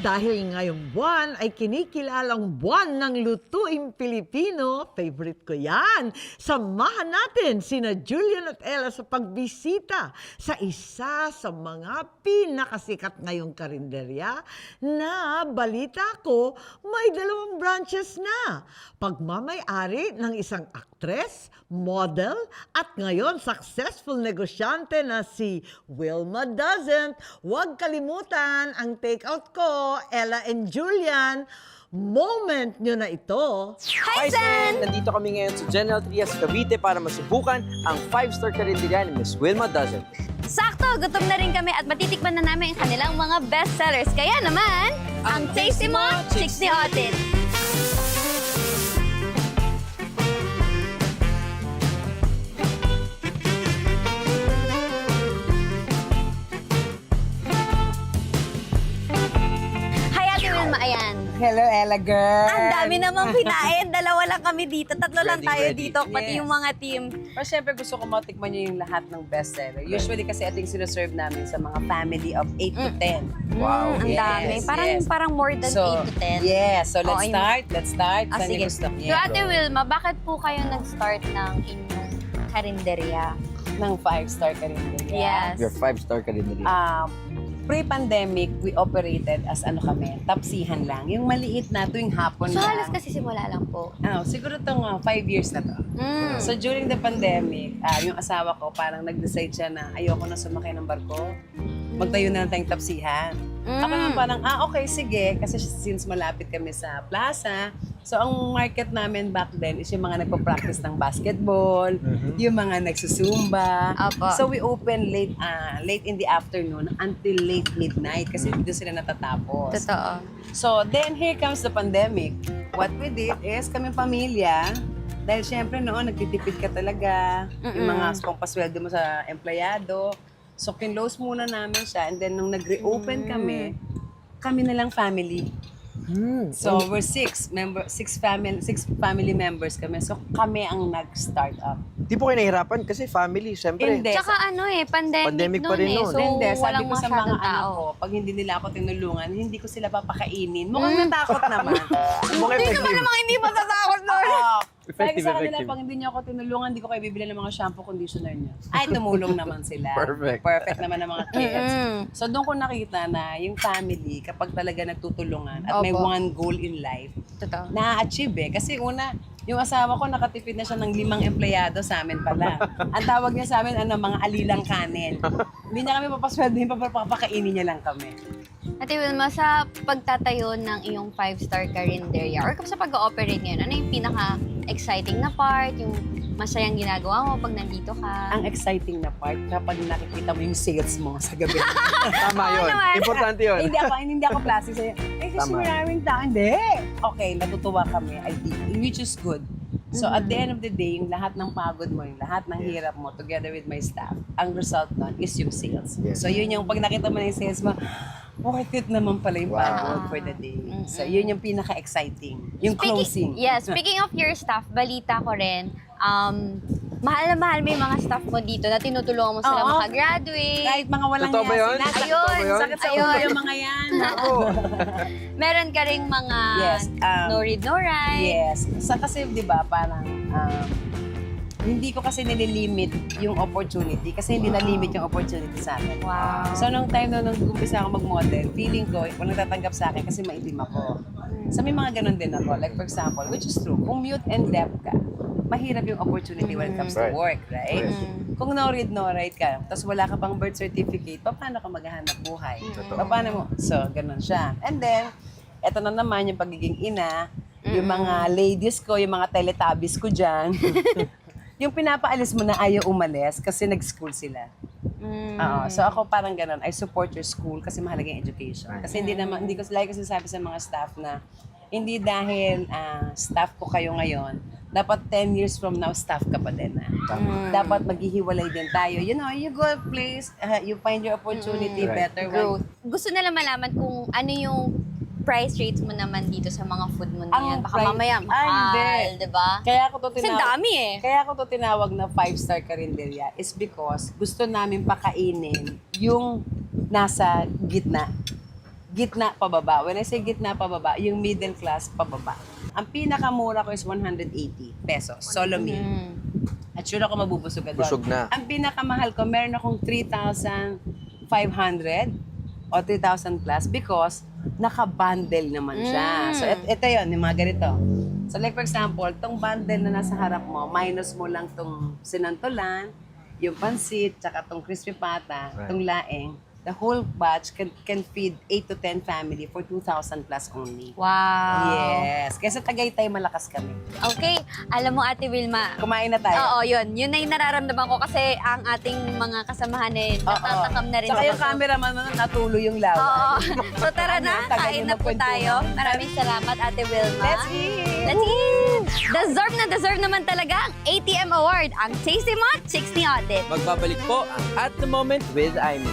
Dahil ngayong buwan ay kinikilalang buwan ng lutuing Pilipino, favorite ko yan. Samahan natin sina Julian at Ella sa pagbisita sa isa sa mga pinakasikat ngayong karinderya na balita ko may 2 branches na. Pagmamay-ari ng isang aktres, model, at ngayon successful negosyante na si Wilma Doesn't. Huwag kalimutan ang take-out ko, Ella and Julian. Moment nyo na ito. Hi, Sen! Nandito kami ngayon sa General Trias, Cavite para masubukan ang 5-star karinderya ni Miss Wilma Doesn't. Sakto! Gutom na rin kami at matitikman na namin ang kanilang mga bestsellers. Kaya naman, ang Tasty Mo, Chicks ni Otin! Hi, Ate Wilma, ayan. Hello, Ella girl. Ang dami namang pinain. 2 lang kami dito. 3 lang Ready, tayo ready. dito. Pati Yes. yung mga team. Pero syempre gusto ko matikman niyo yung lahat ng bestseller. Usually kasi ito yung sinaserve namin sa mga family of 8 to 10. Wow. Ang Yes, dami. yes. Parang more than 8 to 10. Yes. So let's Oo, yung- start. Let's start. Ah, Saan sige. niyo gusto? So, Ate Wilma, bakit po kayo nag-start ng inyong karinderya? Ng 5-star karinderya. Yes. Your 5-star karinderya. Pre-pandemic, we operated as tapsihan lang. Yung maliit na tuwing hapon So, lang. halos kasi simula lang po. Siguro itong 5 years na to. Mm. So during the pandemic, yung asawa ko parang nag-decide siya na ayoko na sumakay ng barko. Magtayo na lang tayong tapsihan. Ako naman parang, okay, sige. Kasi since malapit kami sa plaza, so ang market namin back then is yung mga nagpa-practice ng basketball, yung mga nagsusumba. Opo. So we open late in the afternoon until late midnight kasi doon sila natatapos. Totoo. So then here comes the pandemic. What we did is kami pamilya, dahil syempre noon nagtitipid ka talaga, yung mga pampasweldo mo sa empleyado. So kinlose muna namin siya and then nung nag-reopen kami na lang family. So we're 6 family members kami. So kami ang nag-start up. Di po kayo nahihirapan kasi family, syempre. Hindi. Tsaka pandemic, Pandemic pa nun rin eh. nun. So, Hindi, sabi walang ko sa masyadong mga anak tao. ko, pag hindi nila ako tinulungan, hindi ko sila papakainin. Mukhang natakot naman. Mukhang Hindi effective. naman namang hindi matatakot nun. Sabi Effective, sa kanila, effective. pag hindi niyo ako tinulungan, hindi ko kayo bibili ng mga shampoo conditioner niyo. Ay, tumulong naman sila. Perfect. Perfect naman ng mga kids. So, doon ko nakita na yung family, kapag talaga nagtutulungan at may Opo. one goal in life, Totoo. na-achieve eh. Kasi una, yung asawa ko nakatipid na siya ng 5 empleyado sa amin pala. Ang tawag niya sa amin, mga alilang kanin. Hindi niya kami papasweldohin, papakainin niya lang kami. Ate Wilma, sa pagtatayo ng iyong 5-star karinderya or sa pag-ooperate ngayon, ano yung pinaka-exciting na part, yung masayang ginagawa mo pag nandito ka? Ang exciting na part, kapag nakikita mo yung sales mo sa gabi. Tama yun. naman. Importante yun. hindi ako plastic sa'yo. Ay, kasi Tama. maraming tao. Hindi. Okay, natutuwa kami. Which is good. So, at the end of the day, yung lahat ng pagod mo, yung lahat ng hirap mo, together with my staff, ang result nun is yung sales. Yes. So, yun yung, pag nakita mo na yung sales mo, worth it naman pala yung pagod for the day. So, yun yung pinaka-exciting. Yung closing. Speaking of your staff, balita ko rin, mahal na mahal mo yung mga staff mo dito na tinutulungan mo sila Oo. makagraduate. Kahit mga walang Totoo ba yun? Ayun, Totoo ba yun? sakit sa ulo Ayun. yung mga yan. Ako. Meron ka ring mga Yes, no read, no write. Yes. Kasi, di ba, parang, hindi ko kasi nililimit yung opportunity kasi hindi na-limit yung opportunity sa akin. Wow. So, nung time na nung umpisa ako mag-model, feeling ko, kung nagtatanggap sa akin kasi maitim ako. So, may mga ganun din ako. Like, for example, which is true, kung mute and deaf ka, mahirap yung opportunity when it comes to Right. work, right? Yes. Kung no read, no write ka, tapos wala ka pang birth certificate, paano ka maghahanap buhay? Paano mo? So, ganun siya. And then, eto na naman yung pagiging ina, yung mga ladies ko, yung mga teletubbies ko dyan, yung pinapaalis mo na ayaw umalis kasi nag-school sila. Oo. So ako parang ganun, I support your school kasi mahalaga yung education. Kasi hindi ko like kasi sabi sa mga staff na hindi dahil staff ko kayo ngayon, dapat 10 years from now, staff ka pa din na. Dapat maghihiwalay din tayo. You know, you go a place, you find your opportunity Right. better. Growth. Gusto nila malaman kung ano yung price rates mo naman dito sa mga food mo na Ang yan. Baka price- mamaya Ay, mahal, hindi. di ba? Kaya ako to Kasi ang dami eh. Kaya ako to tinawag na 5-star karinderya is because gusto namin pakainin yung nasa gitna. gitna pababa. When I say gitna pababa, yung middle class pababa. Ang pinakamura ko is 180 pesos, solo meal. At sure ako mabubusog ka doon. Busog na. Ang pinakamahal ko, meron akong 3,500 o 3,000 plus because naka-bundle naman siya. So, ito yun, yung mga ganito. So, like for example, tong bundle na nasa harap mo, minus mo lang tong sinantolan, yung pansit, tsaka tong crispy pata, Right. tong laing. The whole batch can feed 8 to 10 family for 2,000 plus only. Wow. Yes. Kaya sa Tagaytay, malakas kami. Okay, alam mo Ate Wilma, Kumain na tayo. oo, yun. Yun na yung nararamdaman ko kasi ang ating mga kasamahan eh, natatakam na rin. Saka yung sila. cameraman mo natuloy yung lawa. Oo. So tara na, Tagal kain na na po magkwentuhan. tayo. Maraming salamat Ate Wilma. Let's eat! Let's eat! Deserve naman talaga ang ATM Award, ang Tasty Mo Chicks ni Audit. Magbabalik po ang At The Moment with Aimee.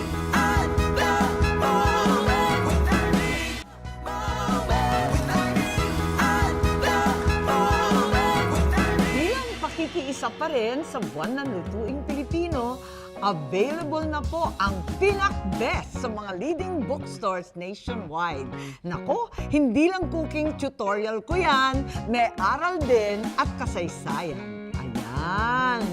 Bilang pakikiisa pa rin sa buwan ng lutuing Pilipino, available na po ang Pinak Best sa mga leading bookstores nationwide. Nako, hindi lang cooking tutorial ko yan, may aral din at kasaysayan. Ayan.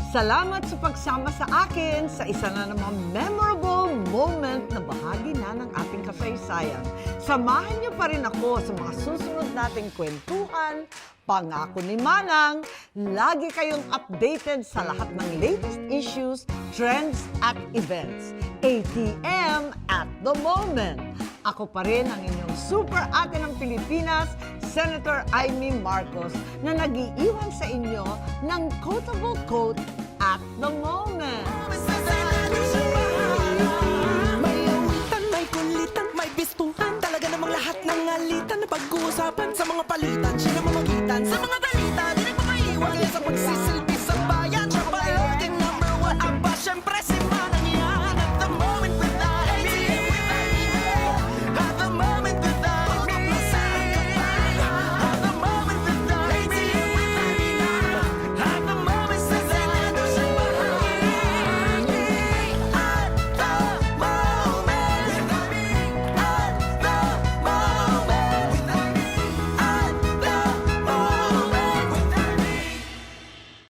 Salamat sa pagsama sa akin sa isa na namang memorable moment na bahagi na ng ating kasaysayan. Samahan niyo pa rin ako sa mga susunod nating kwentuhan. Pangako ni Manang, lagi kayong updated sa lahat ng latest issues, trends at events. ATM at the moment. Ako pa rin ang inyong super ate ng Pilipinas, Senator Aimee Marcos, na nag-iiwan sa inyo ng quotable quote at the moment. May awitan, may kulitan, may bistuhan. Talaga namang lahat ng alitan na pag-uusapan sa mga palitan. Siya na mamagitan sa mga balita, di nagpapaiwan sa pagsisilbi.